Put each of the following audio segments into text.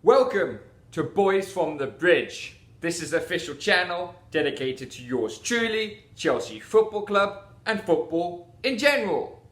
Welcome to Boys from the Bridge. This is the official channel dedicated to yours truly, Chelsea Football Club and football in general.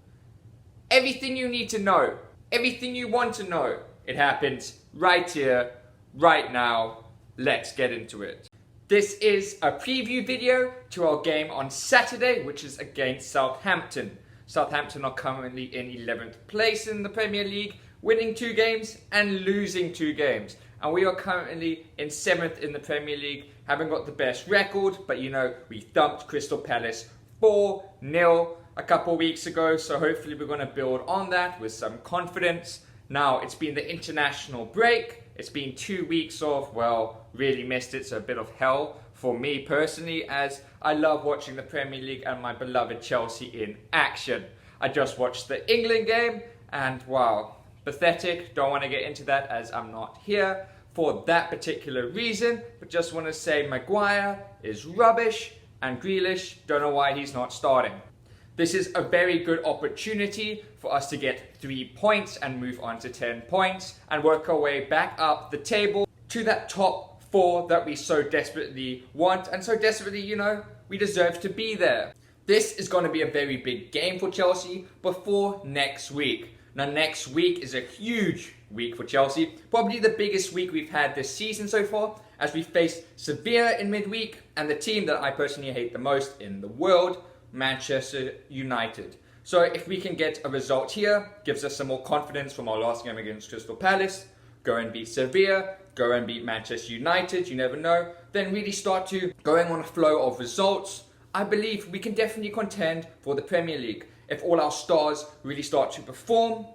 Everything you need to know, everything you want to know, it happens right here, right now. Let's get into it. This is a preview video to our game on Saturday, which is against Southampton. Southampton are currently in 11th place in the Premier League, winning 2 games and losing 2 games. And we are currently in 7th in the Premier League, haven't got the best record, but you know, we thumped Crystal Palace 4-0 a couple of weeks ago, so hopefully we're going to build on that with some confidence. Now, it's been the international break. It's been 2 weeks of, well, really missed it, so a bit of hell for me personally, as I love watching the Premier League and my beloved Chelsea in action. I just watched the England game, and wow, pathetic. Don't want to get into that as I'm not here for that particular reason, but just want to say Maguire is rubbish, and Grealish, don't know why he's not starting. This is a very good opportunity for us to get 3 points and move on to 10 points and work our way back up the table to that top 4 that we so desperately want and so desperately, you know, we deserve to be there. This is going to be a very big game for Chelsea before next week. Now, next week is a huge week for Chelsea, probably the biggest week we've had this season so far, as we face Sevilla in midweek and the team that I personally hate the most in the world, Manchester United. So if we can get a result here, gives us some more confidence from our last game against Crystal Palace, go and beat Sevilla, go and beat Manchester United, you never know, then really start to going on a flow of results. I believe we can definitely contend for the Premier League. If all our stars really start to perform,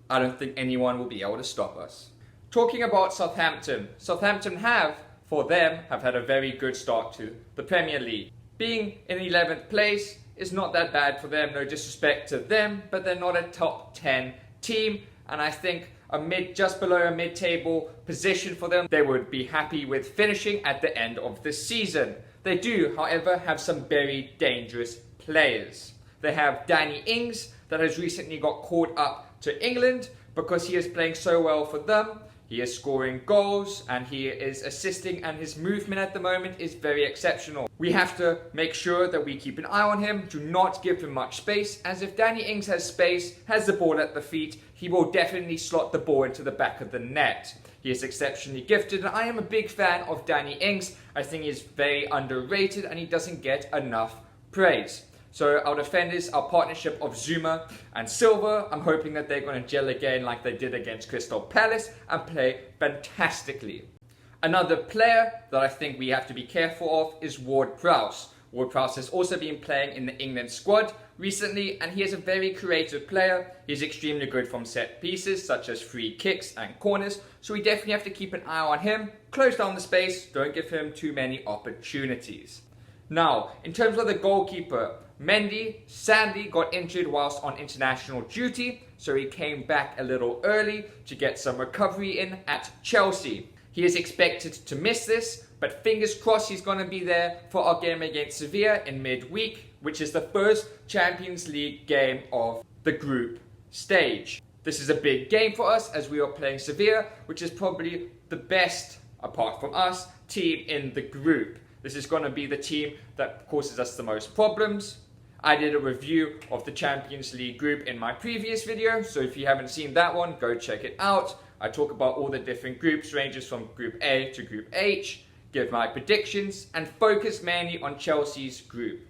I don't think anyone will be able to stop us. Talking about Southampton, Southampton have had a very good start to the Premier League. Being in 11th place is not that bad for them, no disrespect to them, but they're not a top 10 team, and I think just below a mid-table position for them, they would be happy with finishing at the end of the season. They do, however, have some very dangerous players. They have Danny Ings, that has recently got called up to England because he is playing so well for them. He is scoring goals and he is assisting, and his movement at the moment is very exceptional. We have to make sure that we keep an eye on him, do not give him much space, as if Danny Ings has space, has the ball at the feet, he will definitely slot the ball into the back of the net. He is exceptionally gifted, and I am a big fan of Danny Ings. I think he is very underrated and he doesn't get enough praise. So our defenders, our partnership of Zuma and Silva, I'm hoping that they're going to gel again like they did against Crystal Palace and play fantastically. Another player that I think we have to be careful of is Ward-Prowse. Ward-Prowse has also been playing in the England squad recently, and he is a very creative player. He's extremely good from set pieces such as free kicks and corners, so we definitely have to keep an eye on him, close down the space, don't give him too many opportunities. Now, in terms of the goalkeeper, Mendy sadly got injured whilst on international duty, so he came back a little early to get some recovery in at Chelsea. He is expected to miss this, but fingers crossed he's going to be there for our game against Sevilla in midweek, which is the first Champions League game of the group stage. This is a big game for us as we are playing Sevilla, which is probably the best, apart from us, team in the group. This is going to be the team that causes us the most problems. I did a review of the Champions League group in my previous video, so if you haven't seen that one, go check it out. I talk about all the different groups, ranges from Group A to Group H, give my predictions, and focus mainly on Chelsea's group.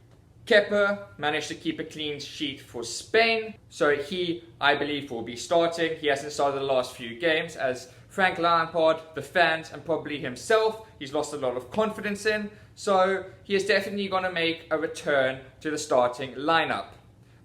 Kepa managed to keep a clean sheet for Spain, so he, I believe, will be starting. He hasn't started the last few games, as Frank Lampard, the fans, and probably himself, he's lost a lot of confidence in, so he is definitely going to make a return to the starting lineup.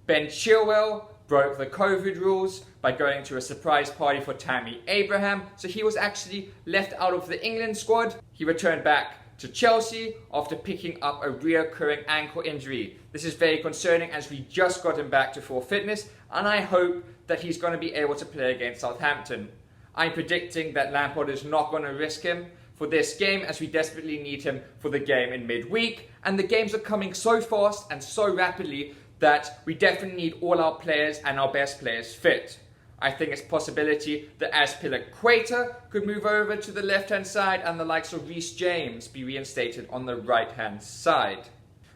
Ben Chilwell broke the COVID rules by going to a surprise party for Tammy Abraham, so he was actually left out of the England squad. He returned back to Chelsea after picking up a reoccurring ankle injury. This is very concerning as we just got him back to full fitness, and I hope that he's going to be able to play against Southampton. I'm predicting that Lampard is not going to risk him for this game, as we desperately need him for the game in midweek, and the games are coming so fast and so rapidly that we definitely need all our players and our best players fit. I think it's a possibility that Azpilicueta could move over to the left-hand side and the likes of Reece James be reinstated on the right-hand side.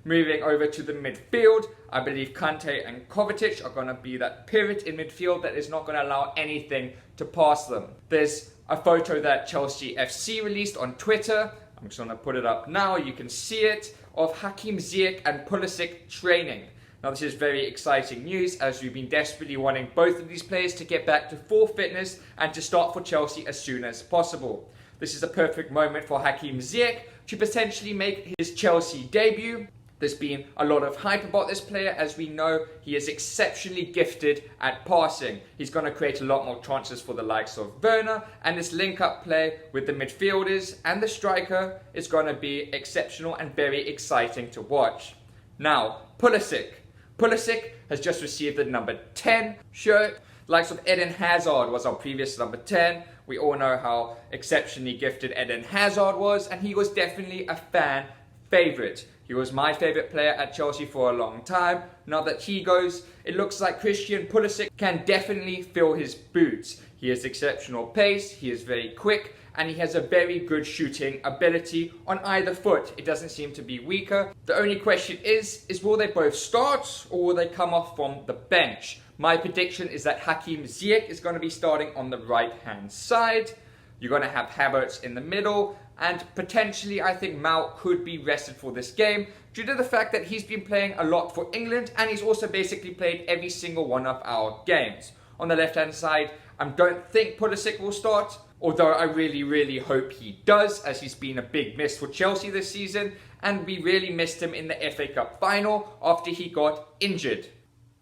Moving over to the midfield, I believe Kante and Kovacic are going to be that pivot in midfield that is not going to allow anything to pass them. There's a photo that Chelsea FC released on Twitter. I'm just going to put it up now. You can see it, of Hakim Ziyech and Pulisic training. Now this is very exciting news, as we've been desperately wanting both of these players to get back to full fitness and to start for Chelsea as soon as possible. This is a perfect moment for Hakim Ziyech to potentially make his Chelsea debut. There's been a lot of hype about this player, as we know he is exceptionally gifted at passing. He's going to create a lot more chances for the likes of Werner, and this link-up play with the midfielders and the striker is going to be exceptional and very exciting to watch. Now, Pulisic. Pulisic has just received the number 10 shirt. Likes of Eden Hazard was our previous number 10. We all know how exceptionally gifted Eden Hazard was, and he was definitely a fan favourite. He was my favourite player at Chelsea for a long time. Now that he goes, it looks like Christian Pulisic can definitely fill his boots. He has exceptional pace, he is very quick, and he has a very good shooting ability on either foot. It doesn't seem to be weaker. The only question is will they both start or will they come off from the bench? My prediction is that Hakim Ziyech is going to be starting on the right-hand side. You're going to have Havertz in the middle, and potentially I think Mount could be rested for this game due to the fact that he's been playing a lot for England, and he's also basically played every single one of our games. On the left-hand side, I don't think Pulisic will start, although I really hope he does, as he's been a big miss for Chelsea this season, and we really missed him in the FA Cup final after he got injured.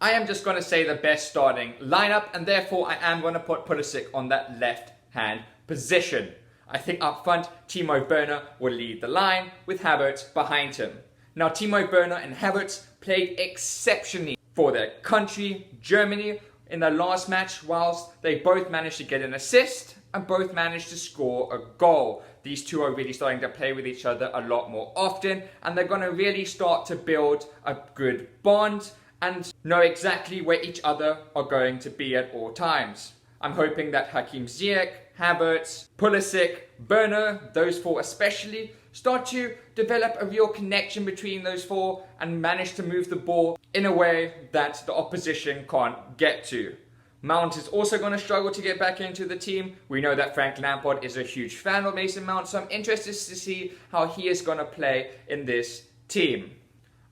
I am just going to say the best starting lineup, and therefore I am going to put Pulisic on that left-hand position. I think up front, Timo Werner will lead the line with Havertz behind him. Now, Timo Werner and Havertz played exceptionally for their country, Germany, in their last match, whilst they both managed to get an assist and both managed to score a goal. These two are really starting to play with each other a lot more often, and they're going to really start to build a good bond and know exactly where each other are going to be at all times. I'm hoping that Hakim Ziyech, Havertz, Pulisic, Werner, those four especially, start to develop a real connection between those four and manage to move the ball in a way that the opposition can't get to. Mount is also going to struggle to get back into the team. We know that Frank Lampard is a huge fan of Mason Mount, so I'm interested to see how he is going to play in this team.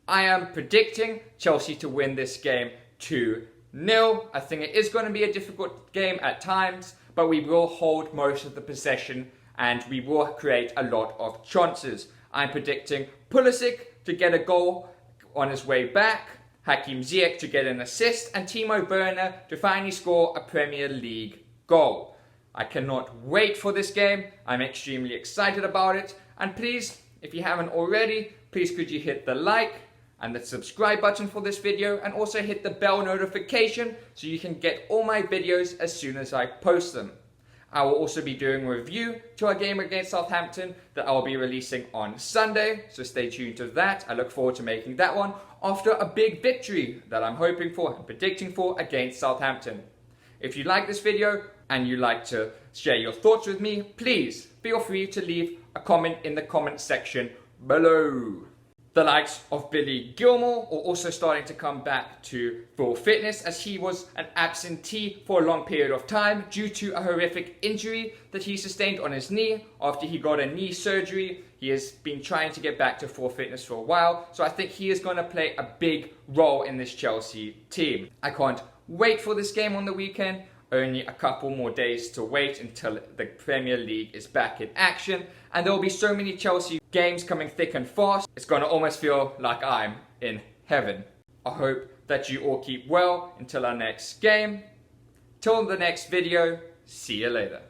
I am predicting Chelsea to win this game 2-0. I think it is going to be a difficult game at times, but we will hold most of the possession and we will create a lot of chances. I'm predicting Pulisic to get a goal on his way back, Hakim Ziyech to get an assist, and Timo Werner to finally score a Premier League goal. I cannot wait for this game. I'm extremely excited about it. And please, if you haven't already, please could you hit the like and the subscribe button for this video, and also hit the bell notification so you can get all my videos as soon as I post them. I will also be doing a review to our game against Southampton that I will be releasing on Sunday, so stay tuned to that. I look forward to making that one after a big victory that I'm hoping for and predicting for against Southampton. If you like this video and you like to share your thoughts with me, please feel free to leave a comment in the comment section below. The likes of Billy Gilmour are also starting to come back to full fitness, as he was an absentee for a long period of time due to a horrific injury that he sustained on his knee after he got a knee surgery. He has been trying to get back to full fitness for a while, so I think he is going to play a big role in this Chelsea team. I can't wait for this game on the weekend. Only a couple more days to wait until the Premier League is back in action, and there will be so many Chelsea games coming thick and fast. It's going to almost feel like I'm in heaven. I hope that you all keep well until our next game. Till the next video, see you later.